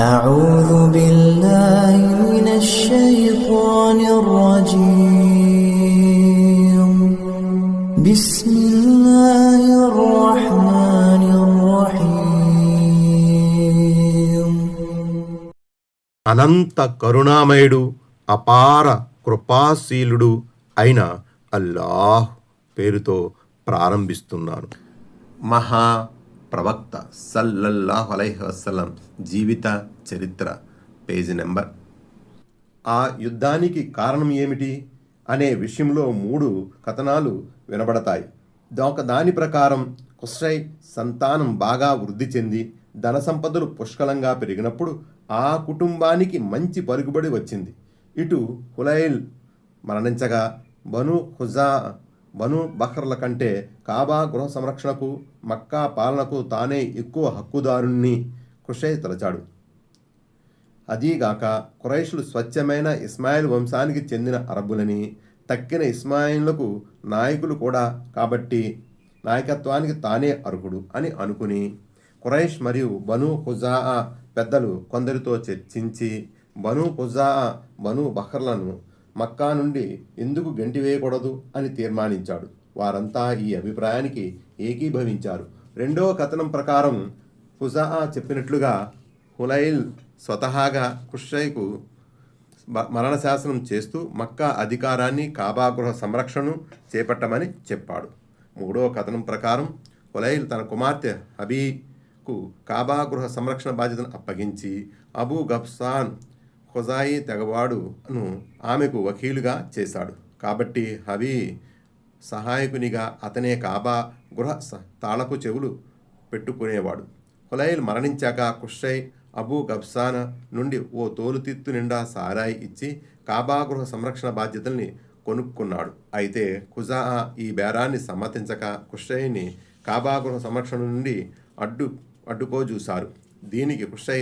أعوذ بالله من الشيطان الرجيم بسم الله الرحمن الرحيم అనంత కరుణామయుడు అపార కృపాశీలుడు అయిన అల్లాహ్ పేరుతో ప్రారంభిస్తున్నాను. మహా ప్రవక్త సల్లల్లాహు అలైహి వసల్లం జీవిత చరిత్ర, పేజీ నెంబర్. ఆ యుద్ధానికి కారణం ఏమిటి అనే విషయంలో 3 కథనాలు వినబడతాయి. దాని ప్రకారం ఖుస్రై సంతానం బాగా వృద్ధి చెంది ధన సంపదలు పుష్కలంగా పెరిగినప్పుడు ఆ కుటుంబానికి మంచి పలుకుబడి వచ్చింది. ఇటు హులైల్ మరణించగా బను బఖ్రల కంటే కాబా గృహ సంరక్షణకు, మక్కా పాలనకు తానే ఎక్కువ హక్కుదారుణ్ణి ఖుషై తలచాడు. అదీగాక ఖురైషులు స్వచ్ఛమైన ఇస్మాయిల్ వంశానికి చెందిన అరబ్బులని, తక్కిన ఇస్మాయిలకు నాయకులు కూడా కాబట్టి నాయకత్వానికి తానే అర్హుడు అని అనుకుని ఖురైష్ మరియు బను ఖుజాఅ పెద్దలు కొందరితో చర్చించి బను ఖుజాఅ బను బఖ్రలను మక్కా నుండి ఎందుకు గెంటివేయకూడదు అని తీర్మానించాడు. వారంతా ఈ అభిప్రాయానికి ఏకీభవించారు. రెండవ కథనం ప్రకారం ఖుజాఅ చెప్పినట్లుగా హులైల్ స్వతహాగా ఖుషైకు మరణశాసనం చేస్తూ మక్కా అధికారాన్ని, కాబా గృహ సంరక్షణను చేపట్టమని చెప్పాడు. మూడవ కథనం ప్రకారం హులైల్ తన కుమార్తె హబీకు కాబా గృహ సంరక్షణ బాధ్యతను అప్పగించి అబూ గఫ్సాన్ ఖుజాయి తెగవాడును ఆమెకు వకీలుగా చేశాడు. కాబట్టి హబీ సహాయకునిగా అతనే కాబా గృహ తాళపు చెవులు పెట్టుకునేవాడు. హులైల్ మరణించాక ఖుషై అబూ గఫ్సాన నుండి ఓ తోలుతిత్తు నిండా సారాయి ఇచ్చి కాబా గృహ సంరక్షణ బాధ్యతల్ని కొనుక్కున్నాడు. అయితే ఖుజాఅ ఈ బేరాన్ని సమ్మతించక ఖుషైని కాబా గృహ సంరక్షణ నుండి అడ్డుకోజూశారు. దీనికి ఖుషై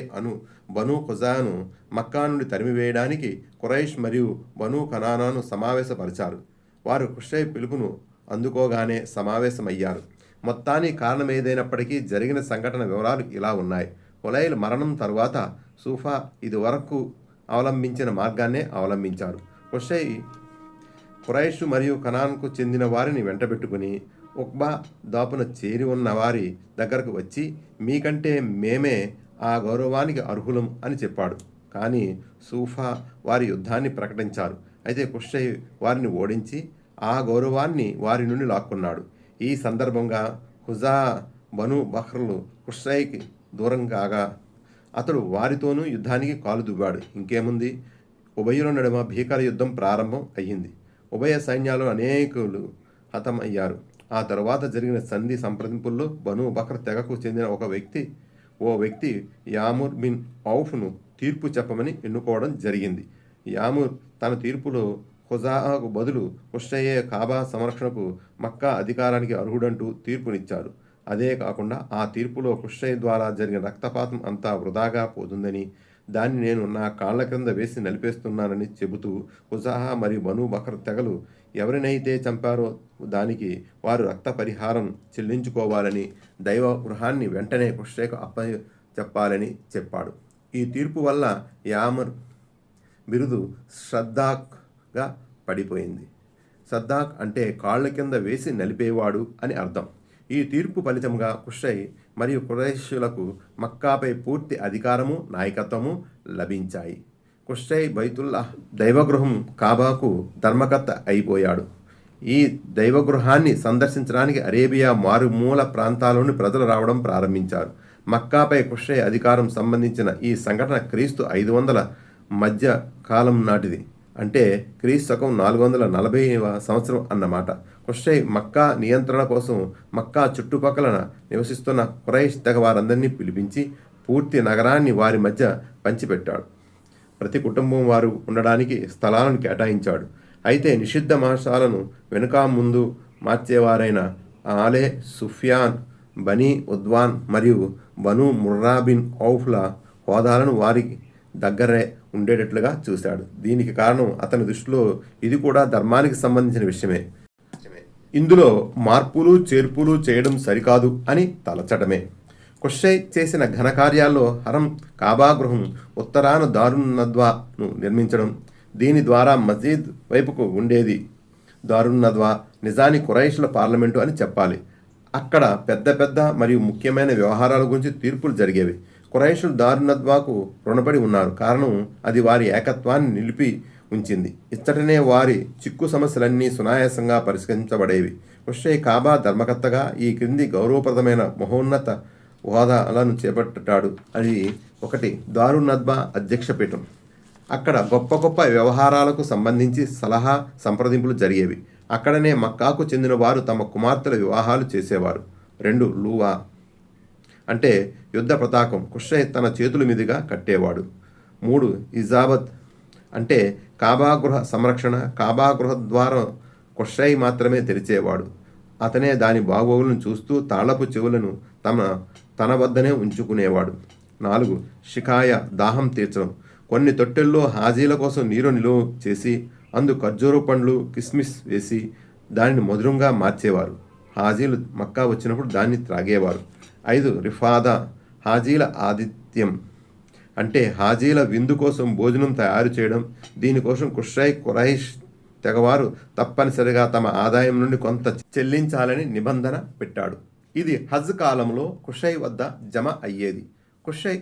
బను ఖుజాను మక్కా నుండి తరిమివేయడానికి ఖురైష్ మరియు బను కనానాను సమావేశపరిచారు. వారు ఖుషై పిలుపును అందుకోగానే సమావేశమయ్యారు. మొత్తానికి కారణమేదైనప్పటికీ జరిగిన సంఘటన వివరాలు ఇలా ఉన్నాయి. హులైల్ మరణం తరువాత సూఫా ఇదివరకు అవలంబించిన మార్గాన్నే అవలంబించారు. ఖురైష్ మరియు కనాన్కు చెందిన వారిని వెంటబెట్టుకుని ఉక్బా దాపున చేరి ఉన్న వారి దగ్గరకు వచ్చి మీకంటే మేమే ఆ గౌరవానికి అర్హులం అని చెప్పాడు. కానీ సూఫా వారి యుద్ధాన్ని ప్రకటించారు. అయితే ఖుషై వారిని ఓడించి ఆ గౌరవాన్ని వారి నుండి లాక్కున్నాడు. ఈ సందర్భంగా హుజా బను బఖ్రలు ఖుషైకి దూరం కాగా అతడు వారితోనూ యుద్ధానికి కాలు దువ్వాడు. ఇంకేముంది, ఉభయుల నడుమ భీకర యుద్ధం ప్రారంభం అయ్యింది. ఉభయ సైన్యాలు అనేకులు హతమయ్యారు. ఆ తరువాత జరిగిన సంధి సంప్రదింపుల్లో బను బక్ర తెగకు చెందిన ఓ వ్యక్తి యాముర్ బిన్ ఔఫ్ను తీర్పు చెప్పమని ఎన్నుకోవడం జరిగింది. యాముర్ తన తీర్పులో ఖుజాఅకు బదులు ఖుషయ్యే కాబా సంరక్షణకు, మక్కా అధికారానికి అర్హుడంటూ తీర్పునిచ్చారు. అదే కాకుండా ఆ తీర్పులో ఖుషై ద్వారా జరిగిన రక్తపాతం అంతా వృధాగా పోతుందని, దాన్ని నేను నా కాళ్ల క్రింద వేసి నలిపేస్తున్నానని చెబుతూ ఖుజాఅ మరియు బను బక్ర తెగలు ఎవరినైతే చంపారో దానికి వారు రక్త పరిహారం చెల్లించుకోవాలని, దైవ గృహాన్ని వెంటనే ఖుషైకు చెప్పాలని చెప్పాడు. ఈ తీర్పు వల్ల యామర్ బిరుదు సద్దాక్గా పడిపోయింది. సద్దాక్ అంటే కాళ్ల కింద వేసి నలిపేవాడు అని అర్థం. ఈ తీర్పు ఫలితంగా ఖుషై మరియు ఖురైషులకు మక్కాపై పూర్తి అధికారము, నాయకత్వము లభించాయి. ఖుషై బైతుల్లాహ్ దైవగృహం కాబాకు ధర్మకర్త అయిపోయాడు. ఈ దైవగృహాన్ని సందర్శించడానికి అరేబియా మారుమూల ప్రాంతాల నుండి ప్రజలు రావడం ప్రారంభించారు. మక్కాపై ఖుషై అధికారం సంబంధించిన ఈ సంఘటన క్రీస్తు 500 మధ్య కాలం నాటిది. అంటే క్రీస్తు 440వ సంవత్సరం అన్నమాట. ఖుషై మక్కా నియంత్రణ కోసం మక్కా చుట్టుపక్కల నివసిస్తున్న ఖురైష్ తెగ వారందరినీ పిలిపించి పూర్తి నగరాన్ని వారి మధ్య పంచిపెట్టాడు. ప్రతి కుటుంబం వారు ఉండడానికి స్థలాలను కేటాయించాడు. అయితే నిషిద్ధ మాసాలను వెనుక ముందు మార్చేవారైన ఆలే సుఫియాన్, బనీ ఉద్వాన్ మరియు బను ముర్రా బిన్ ఔఫ్ల హోదాలను వారికి దగ్గరే ఉండేటట్లుగా చూశాడు. దీనికి కారణం అతని దృష్టిలో ఇది కూడా ధర్మానికి సంబంధించిన విషయమే. ఇందులో మార్పులు చేర్పులు చేయడం సరికాదు అని తలచడమే. ఖుషై చేసిన ఘనకార్యాల్లో హరం కాబా గృహం, ఉత్తరాన దారున్ నద్వాను నిర్మించడం. దీని ద్వారా మస్జిద్ వైపుకు ఉండేది దారున్ నద్వా నిజాని ఖురైష్ల పార్లమెంటు అని చెప్పాలి. అక్కడ పెద్ద పెద్ద మరియు ముఖ్యమైన వ్యవహారాల గురించి తీర్పులు జరిగేవి. ఖురైషులు దారున్ నద్వాకు రుణపడి ఉన్నారు. కారణం అది వారి ఏకత్వాన్ని నిలిపి ఉంచింది. ఇచ్చటనే వారి చిక్కు సమస్యలన్నీ సునాయాసంగా పరిష్కరించబడేవి. ఖుషై కాబా ధర్మకర్తగా ఈ క్రింది గౌరవప్రదమైన మహోన్నత హోదాలను చేపట్టాడు. అది 1 దారున్ నద్వా అధ్యక్ష పీఠం. అక్కడ గొప్ప గొప్ప వ్యవహారాలకు సంబంధించి సలహా సంప్రదింపులు జరిగేవి. అక్కడనే మక్కాకు చెందిన వారు తమ కుమార్తెల వివాహాలు చేసేవారు. 2 లూవా అంటే యుద్ధ పతాకం, ఖుషై తన చేతుల మీదుగా కట్టేవాడు. 3 ఇజాబత్ అంటే కాబాగృహ సంరక్షణ, కాబాగృహ ద్వారం ఖుషై మాత్రమే తెరిచేవాడు. అతనే దాని బాగోగులను చూస్తూ తాళపు చెవులను తన వద్దనే ఉంచుకునేవాడు. 4 షికాయ దాహం తీర్చడం. కొన్ని తొట్టెల్లో హాజీల కోసం నీరు నిలువ చేసి అందు ఖర్జూర పండ్లు కిస్మిస్ వేసి దానిని మధురంగా మార్చేవారు. హాజీలు మక్కా వచ్చినప్పుడు దాన్ని త్రాగేవారు. 5 రిఫాదా హాజీల ఆతిథ్యం అంటే హాజీల విందు కోసం భోజనం తయారు చేయడం. దీనికోసం ఖురైష్ తెగవారు తప్పనిసరిగా తమ ఆదాయం నుండి కొంత చెల్లించాలని నిబంధన పెట్టాడు. ఇది హజ్ కాలంలో ఖుషై వద్ద జమ అయ్యేది. ఖుషై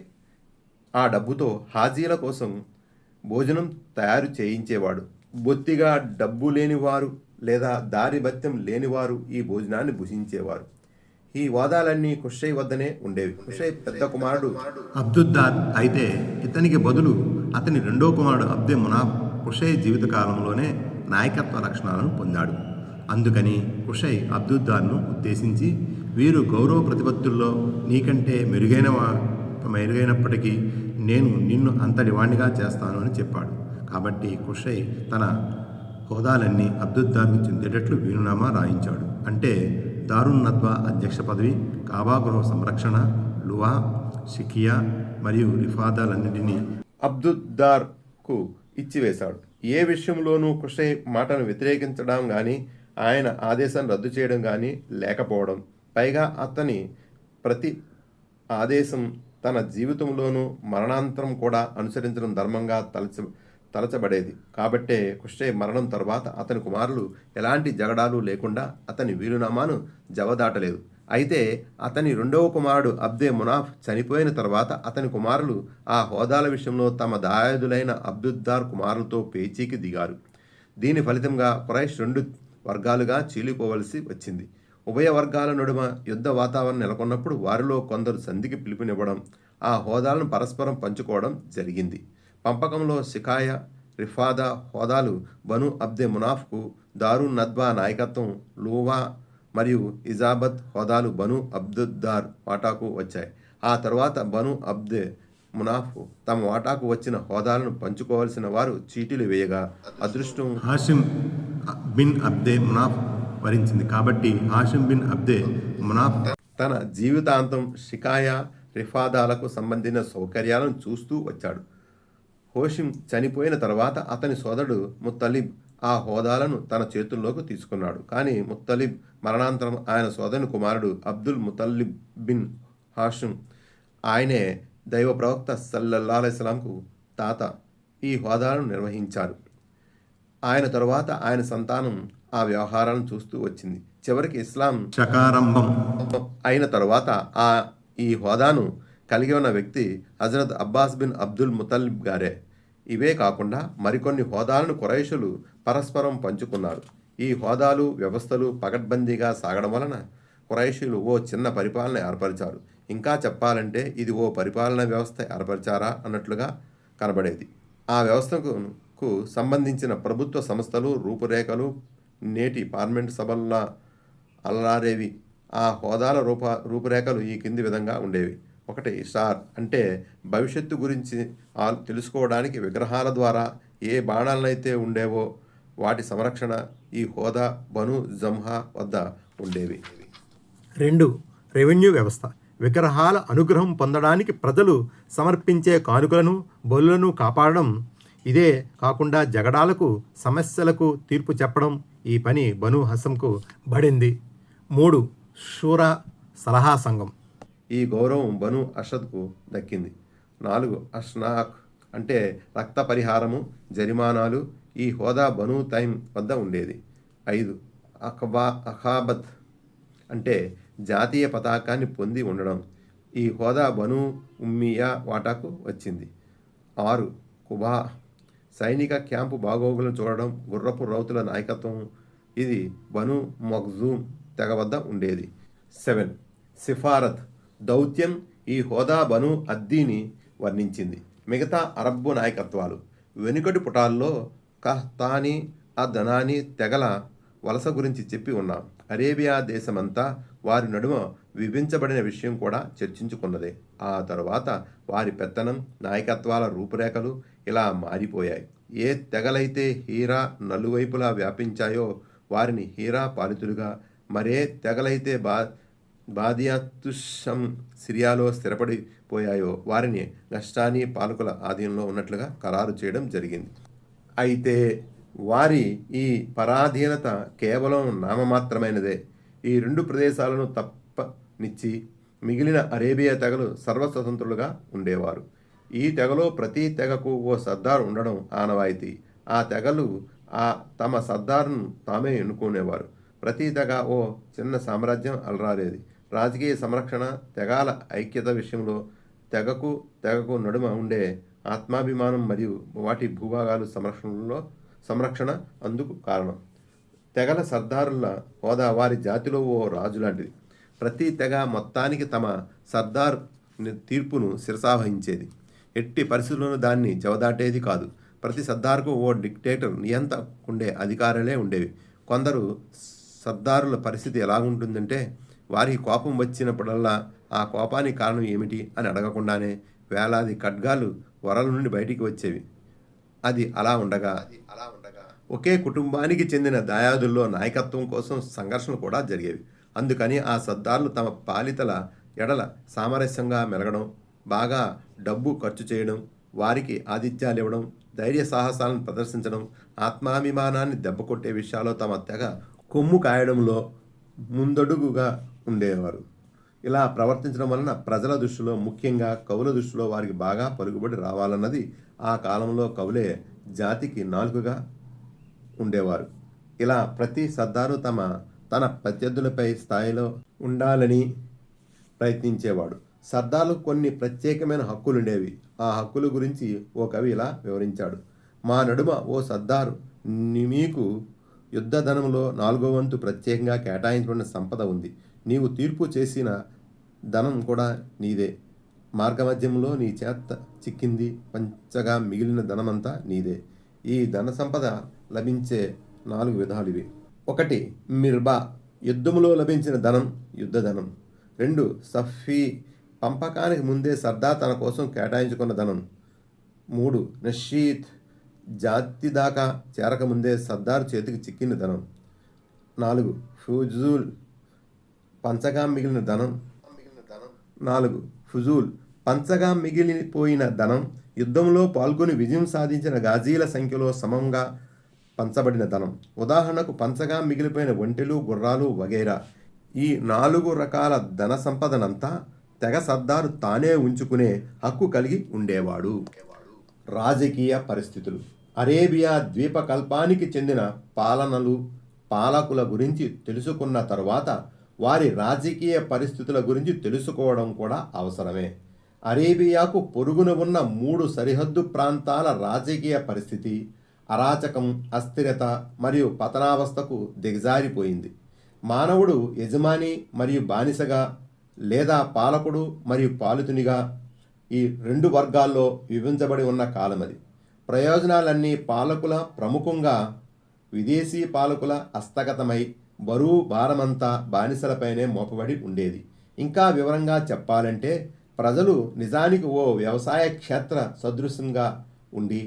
ఆ డబ్బుతో హాజీల కోసం భోజనం తయారు చేయించేవాడు. బొత్తిగా డబ్బు లేనివారు లేదా దారి భత్యం లేనివారు ఈ భోజనాన్ని భుజించేవారు. ఈ వాదాలన్నీ ఖుషై వద్దనే ఉండేవి. ఖుషై పెద్ద కుమారుడు అబ్దుద్దార్ అయితే ఇతనికి బదులు అతని రెండో కుమారుడు అబ్దే మునాఫ్ ఖుషై జీవితకాలంలోనే నాయకత్వ లక్షణాలను పొందాడు. అందుకని ఖుషై అబ్దుద్దార్ను ఉద్దేశించి, వీరు గౌరవ ప్రతిపత్తుల్లో నీకంటే మెరుగైనప్పటికీ నేను నిన్ను అంతటి వాణ్ణిగా చేస్తాను అని చెప్పాడు. కాబట్టి ఖుషై తన హోదాలన్నీ అబ్దుద్దార్కు చెందేటట్లు వీలునామా రాయించాడు. అంటే దారున్ నద్వా అధ్యక్ష పదవి, కాబాగృహ సంరక్షణ, లువా, షికియా మరియు రిఫాదాలన్నింటినీ అబ్దుద్దార్కు ఇచ్చివేశాడు. ఏ విషయంలోనూ ఖుషై మాటను వ్యతిరేకించడం కానీ ఆయన ఆదేశాన్ని రద్దు చేయడం కానీ లేకపోవడం. పైగా అతని ప్రతి ఆదేశం తన జీవితంలోనూ మరణాంతరం కూడా అనుసరించడం ధర్మంగా తలచబడేది. కాబట్టే ఖుషై మరణం తర్వాత అతని కుమారులు ఎలాంటి జగడాలు లేకుండా అతని వీలునామాను జవదాటలేదు. అయితే అతని రెండవ కుమారుడు అబ్దే మునాఫ్ చనిపోయిన తర్వాత అతని కుమారులు ఆ హోదాల విషయంలో తమ దాయాదులైన అబ్దుద్దార్ కుమారులతో పేచీకి దిగారు. దీని ఫలితంగా ఖురైష్ 2 వర్గాలుగా చీలిపోవలసి వచ్చింది. ఉభయ వర్గాల నడుమ యుద్ధ వాతావరణం నెలకొన్నప్పుడు వారిలో కొందరు సంధికి పిలుపునివ్వడం, ఆ హోదాలను పరస్పరం పంచుకోవడం జరిగింది. పంపకంలో షికాయ, రిఫాదా హోదాలు బను అబ్దే మునాఫ్కు, దారున్ నద్వా నాయకత్వం లూవా మరియు ఇజాబత్ హోదాలు బను అబ్దుద్దార్ వాటాకు వచ్చాయి. ఆ తర్వాత బను అబ్దే మునాఫ్ తమ వాటాకు వచ్చిన హోదాలను పంచుకోవాల్సిన వారు చీటీలు వేయగా అదృష్టం హాషిం బిన్ అబ్దే మునాఫ్ వరించింది. కాబట్టి హాషిం బిన్ అబ్దే మునాఫ్ తన జీవితాంతం షికాయ, రిఫాదాలకు సంబంధించిన సౌకర్యాలను చూస్తూ వచ్చాడు. హోషిం చనిపోయిన తర్వాత అతని సోదరుడు ముత్తలిబ్ ఆ హోదాలను తన చేతుల్లోకి తీసుకున్నాడు. కానీ ముత్తలిబ్ మరణాంతరం ఆయన సోదరుని కుమారుడు అబ్దుల్ ముతల్లిబ్ బిన్ హాషిం, ఆయనే దైవ ప్రవక్త సల్లల్లాహు అలైహి వసల్లంకు తాత, ఈ హోదాలను నిర్వహించారు. ఆయన తరువాత ఆయన సంతానం ఆ వ్యవహారాలను చూస్తూ వచ్చింది. చివరికి ఇస్లాం శకారంభం అయిన తరువాత ఈ హోదాను కలిగి ఉన్న వ్యక్తి హజరత్ అబ్బాస్ బిన్ అబ్దుల్ ముతల్లిబ్ గారే. ఇవే కాకుండా మరికొన్ని హోదాలను ఖురైషులు పరస్పరం పంచుకున్నారు. ఈ హోదాలు వ్యవస్థలు పకడ్బందీగా సాగడం వలన ఖురైషీలు ఓ చిన్న పరిపాలన ఏర్పరిచారు. ఇంకా చెప్పాలంటే ఇది ఓ పరిపాలనా వ్యవస్థ ఏర్పరిచారా అన్నట్లుగా కనబడేది. ఆ వ్యవస్థకు సంబంధించిన ప్రభుత్వ సంస్థలు రూపురేఖలు నేటి పార్లమెంటు సభల్లో అల్లారేవి. ఆ హోదాల రూపురేఖలు ఈ కింది విధంగా ఉండేవి. 1 ఇషార్ అంటే భవిష్యత్తు గురించి తెలుసుకోవడానికి విగ్రహాల ద్వారా ఏ బాణాలనైతే ఉండేవో వాటి సంరక్షణ ఈ హోదా బను జంహా వద్ద ఉండేవి. 2 రెవెన్యూ వ్యవస్థ. విగ్రహాల అనుగ్రహం పొందడానికి ప్రజలు సమర్పించే కానుకలను బలులను కాపాడడం. ఇదే కాకుండా జగడాలకు సమస్యలకు తీర్పు చెప్పడం ఈ పని బను హసంకు పడింది. 3 షూరా సలహా సంఘం. ఈ గౌరవం బను అషద్కు దక్కింది. 4 అష్నాక్ అంటే రక్త పరిహారము, జరిమానాలు. ఈ హోదా బను తైమ్ వద్ద ఉండేది. 5 అఖాబత్ అంటే జాతీయ పతాకాన్ని పొంది ఉండడం. ఈ హోదా బను ఉమ్మియా వాటాకు వచ్చింది. 6 కుబా సైనిక క్యాంపు బాగోగులను చూడడం, గుర్రపు రౌతుల నాయకత్వం. ఇది బను మఖ్జూమ్ తెగ వద్ద ఉండేది. 7 సిఫారత్ దౌత్యం. ఈ హోదా బను అద్దీని వర్ణించింది. మిగతా అరబ్బు నాయకత్వాలు. వెనుకటి పుటాల్లో కహ్తానీ, అదనానీ తెగల వలస గురించి చెప్పి ఉన్నాం. అరేబియా దేశమంతా వారి నడుమ విభించబడిన విషయం కూడా చర్చించుకున్నదే. ఆ తరువాత వారి పెత్తనం, నాయకత్వాల రూపురేఖలు ఇలా మారిపోయాయి. ఏ తెగలైతే హీరా నలువైపులా వ్యాపించాయో వారిని హీరా పాలితులుగా, మరే తెగలైతే బాదియాతుషం సిరియాలో స్థిరపడిపోయాయో వారిని గస్టానీ పాలకుల ఆధీనంలో ఉన్నట్లుగా ఖరారు చేయడం జరిగింది. అయితే వారి ఈ పరాధీనత కేవలం నామమాత్రమైనదే. ఈ 2 ప్రదేశాలను తప్పనిచ్చి మిగిలిన అరేబియా తెగలు సర్వస్వతంత్రులుగా ఉండేవారు. ఈ తెగలో ప్రతి తెగకు ఓ సర్దార్ ఉండడం ఆనవాయితీ. ఆ తెగలు తమ సర్దార్ను తామే ఎన్నుకునేవారు. ప్రతి తెగ ఓ చిన్న సామ్రాజ్యం అలరారేది. రాజకీయ సంరక్షణ, తెగాల ఐక్యత విషయంలో తెగకు నడుమ ఉండే ఆత్మాభిమానం మరియు వాటి భూభాగాలు సంరక్షణ అందుకు కారణం. తెగల సర్దారుల హోదా వారి జాతిలో ఓ రాజు లాంటిది. ప్రతి తెగ మొత్తానికి తమ సర్దార్ తీర్పును శిరసావహించేది. ఎట్టి పరిస్థితుల్లోనూ దాన్ని జవదాటేది కాదు. ప్రతి సర్దార్కు ఓ డిక్టేటర్, నియంత ఉండే అధికారులే ఉండేవి. కొందరు సర్దారుల పరిస్థితి ఎలా ఉంటుందంటే వారికి కోపం వచ్చినప్పుడల్లా ఆ కోపానికి కారణం ఏమిటి అని అడగకుండానే వేలాది ఖడ్గాలు వరల నుండి బయటికి వచ్చేవి. అది అలా ఉండగా ఒకే కుటుంబానికి చెందిన దాయాదుల్లో నాయకత్వం కోసం సంఘర్షణలు కూడా జరిగేవి. అందుకని ఆ సర్దార్లు తమ పాలితల ఎడల సామరస్యంగా మెలగడం, బాగా డబ్బు ఖర్చు చేయడం, వారికి ఆతిథ్యాలు ఇవ్వడం, ధైర్య సాహసాలను ప్రదర్శించడం, ఆత్మాభిమానాన్ని దెబ్బకొట్టే విషయాల్లో తమ తెగ కొమ్ము కాయడంలో ముందడుగుగా ఉండేవారు. ఇలా ప్రవర్తించడం వలన ప్రజల దృష్టిలో, ముఖ్యంగా కవుల దృష్టిలో వారికి బాగా పలుకుబడి రావాలన్నది. ఆ కాలంలో కవులే జాతికి నాలుకగా ఉండేవారు. ఇలా ప్రతి సర్దారు తన ప్రత్యర్థులపై స్థాయిలో ఉండాలని ప్రయత్నించేవాడు. సర్దార్లకు కొన్ని ప్రత్యేకమైన హక్కులుండేవి. ఆ హక్కుల గురించి ఓ కవి ఇలా వివరించాడు. మా నడుమ ఓ సర్దారు, మీకు యుద్ధధనంలో 4వ వంతు ప్రత్యేకంగా కేటాయించబడిన సంపద ఉంది. నీవు తీర్పు చేసిన ధనం కూడా నీదే. మార్గమధ్యంలో నీ చేత చిక్కింది పంచగా మిగిలిన ధనమంతా నీదే. ఈ ధన సంపద లభించే 4 విధాలు ఇవి. 1 మిర్బా యుద్ధములో లభించిన ధనం, యుద్ధధనం. 2 సఫీ పంపకానికి ముందే సర్దార్ తన కోసం కేటాయించుకున్న ధనం. 3 నషీద్ జాతి దాకా చేరకముందే సర్దారు చేతికి చిక్కిన ధనం. 4 ఫుజూల్ పంచగా మిగిలిన ధనం. 4 ఫుజూల్ పంచగా మిగిలిపోయిన ధనం. యుద్ధంలో పాల్గొని విజయం సాధించిన గాజీల సంఖ్యలో సమంగా పంచబడిన ధనం. ఉదాహరణకు పంచగా మిగిలిపోయిన ఒంటెలు, గుర్రాలు వగైరా. ఈ 4 రకాల ధన సంపదనంతా తెగ సర్దారు తానే ఉంచుకునే హక్కు కలిగి ఉండేవాడు. రాజకీయ పరిస్థితులు. అరేబియా ద్వీపకల్పానికి చెందిన పాలకుల గురించి తెలుసుకున్న తరువాత వారి రాజకీయ పరిస్థితుల గురించి తెలుసుకోవడం కూడా అవసరమే. అరేబియాకు పొరుగున ఉన్న 3 సరిహద్దు ప్రాంతాల రాజకీయ పరిస్థితి అరాచకం, అస్థిరత మరియు పతనావస్థకు దిగజారిపోయింది. మానవుడు యజమాని మరియు బానిసగా, లేదా పాలకుడు మరియు పాలితునిగా ఈ 2 వర్గాల్లో విభజించబడి ఉన్న కాలమది. ప్రయోజనాలన్నీ పాలకుల, ప్రముఖంగా విదేశీ పాలకుల హస్తగతమై బరువు భారమంతా బానిసలపైనే మోపబడి ఉండేది. ఇంకా వివరంగా చెప్పాలంటే ప్రజలు నిజానికి ఓ వ్యవసాయ క్షేత్ర సదృశ్యంగా ఉండి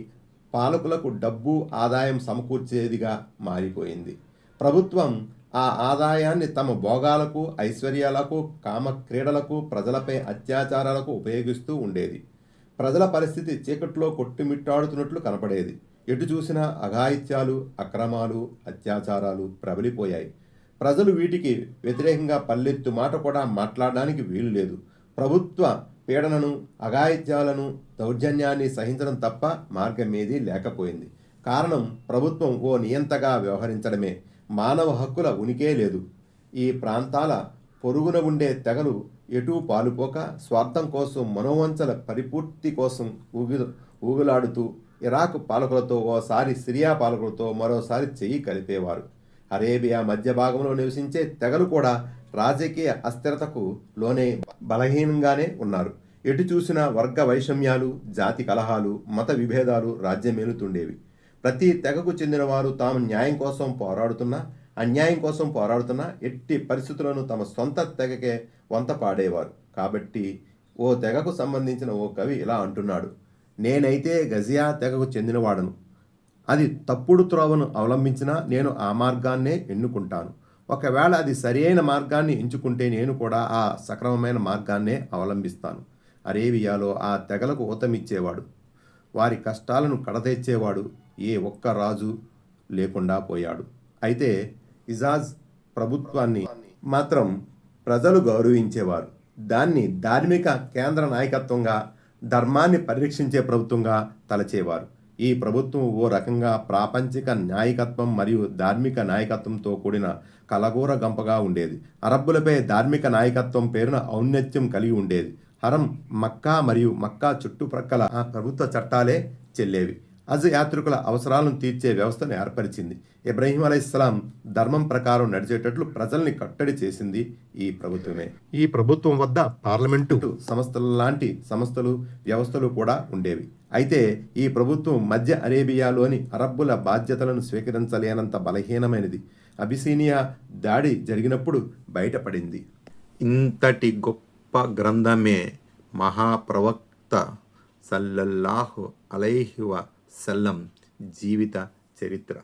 పాలకులకు డబ్బు, ఆదాయం సమకూర్చేదిగా మారిపోయింది. ప్రభుత్వం ఆ ఆదాయాన్ని తమ భోగాలకు, ఐశ్వర్యాలకు, కామక్రీడలకు, ప్రజలపై అత్యాచారాలకు ఉపయోగిస్తూ ఉండేది. ప్రజల పరిస్థితి చీకట్లో కొట్టుమిట్టాడుతున్నట్లు కనపడేది. ఎటు చూసినా అఘాయిత్యాలు, అక్రమాలు, అత్యాచారాలు ప్రబలిపోయాయి. ప్రజలు వీటికి వ్యతిరేకంగా పల్లెత్తు మాట కూడా మాట్లాడడానికి వీలు లేదు. ప్రభుత్వ పీడనను, అఘాయిత్యాలను, దౌర్జన్యాన్ని సహించడం తప్ప మార్గమేదీ లేకపోయింది. కారణం ప్రభుత్వం ఓ నియంతగా వ్యవహరించడమే. మానవ హక్కుల ఉనికే లేదు. ఈ ప్రాంతాల పొరుగున ఉండే తెగలు ఎటూ పాలుపోక స్వార్థం కోసం, మనోవంచల పరిపూర్తి కోసం ఊగులాడుతూ ఇరాక్ పాలకులతో, ఓసారి సిరియా పాలకులతో మరోసారి చెయ్యి కలిపేవారు. అరేబియా మధ్య భాగంలో నివసించే తెగలు కూడా రాజకీయ అస్థిరతకు లోనే బలహీనంగానే ఉన్నారు. ఎటు చూసినా వర్గ వైషమ్యాలు, జాతి కలహాలు, మత విభేదాలు రాజ్యమేలుతుండేవి. ప్రతి తెగకు చెందిన వారు తాము న్యాయం కోసం పోరాడుతున్నా, అన్యాయం కోసం పోరాడుతున్నా ఎట్టి పరిస్థితులను తమ సొంత తెగకే వంత పాడేవారు. కాబట్టి ఓ తెగకు సంబంధించిన ఓ కవి ఇలా అంటున్నాడు: నేనైతే గజియా తెగకు చెందినవాడను. అది తప్పుడు త్రోవను అవలంబించినా నేను ఆ మార్గాన్నే ఎన్నుకుంటాను. ఒకవేళ అది సరియైన మార్గాన్ని ఎంచుకుంటే నేను కూడా ఆ సక్రమమైన మార్గాన్నే అవలంబిస్తాను. అరేబియాలో ఆ తెగలకు ఊతమిచ్చేవాడు, వారి కష్టాలను కడతెచ్చేవాడు ఏ ఒక్క రాజు లేకుండా పోయాడు. అయితే ఇజాజ్ ప్రభుత్వాన్ని మాత్రం ప్రజలు గౌరవించేవారు. దాన్ని ధార్మిక కేంద్ర నాయకత్వంగా, ధర్మాన్ని పరిరక్షించే ప్రభుత్వంగా తలచేవారు. ఈ ప్రభుత్వం ఓ రకంగా ప్రాపంచిక నాయకత్వం మరియు ధార్మిక నాయకత్వంతో కూడిన కలగూర గంపగా ఉండేది. అరబ్బులపై ధార్మిక నాయకత్వం పేరున ఔన్నత్యం కలిగి ఉండేది. హరం, మక్కా మరియు మక్కా చుట్టుప్రక్కల ఆ ప్రభుత్వ చట్టాలే చెల్లేవి. హజ్ యాత్రికుల అవసరాలను తీర్చే వ్యవస్థను ఏర్పరిచింది. ఇబ్రహీం అలైహిస్సలాం ధర్మం ప్రకారం నడిచేటట్లు ప్రజల్ని కట్టడి చేసింది ఈ ప్రభుత్వమే. ఈ ప్రభుత్వం వద్ద పార్లమెంటు సంస్థల లాంటి సంస్థలు, వ్యవస్థలు కూడా ఉండేవి. అయితే ఈ ప్రభుత్వం మధ్య అరేబియాలోని అరబ్బుల బాధ్యతలను స్వీకరించలేనంత బలహీనమైనది. అబిసీనియా దాడి జరిగినప్పుడు బయటపడింది. ఇంతటి గొప్ప గ్రంథమే మహాప్రవక్త సల్లల్లాహు అలైహి వసల్లం జీవిత చరిత్ర.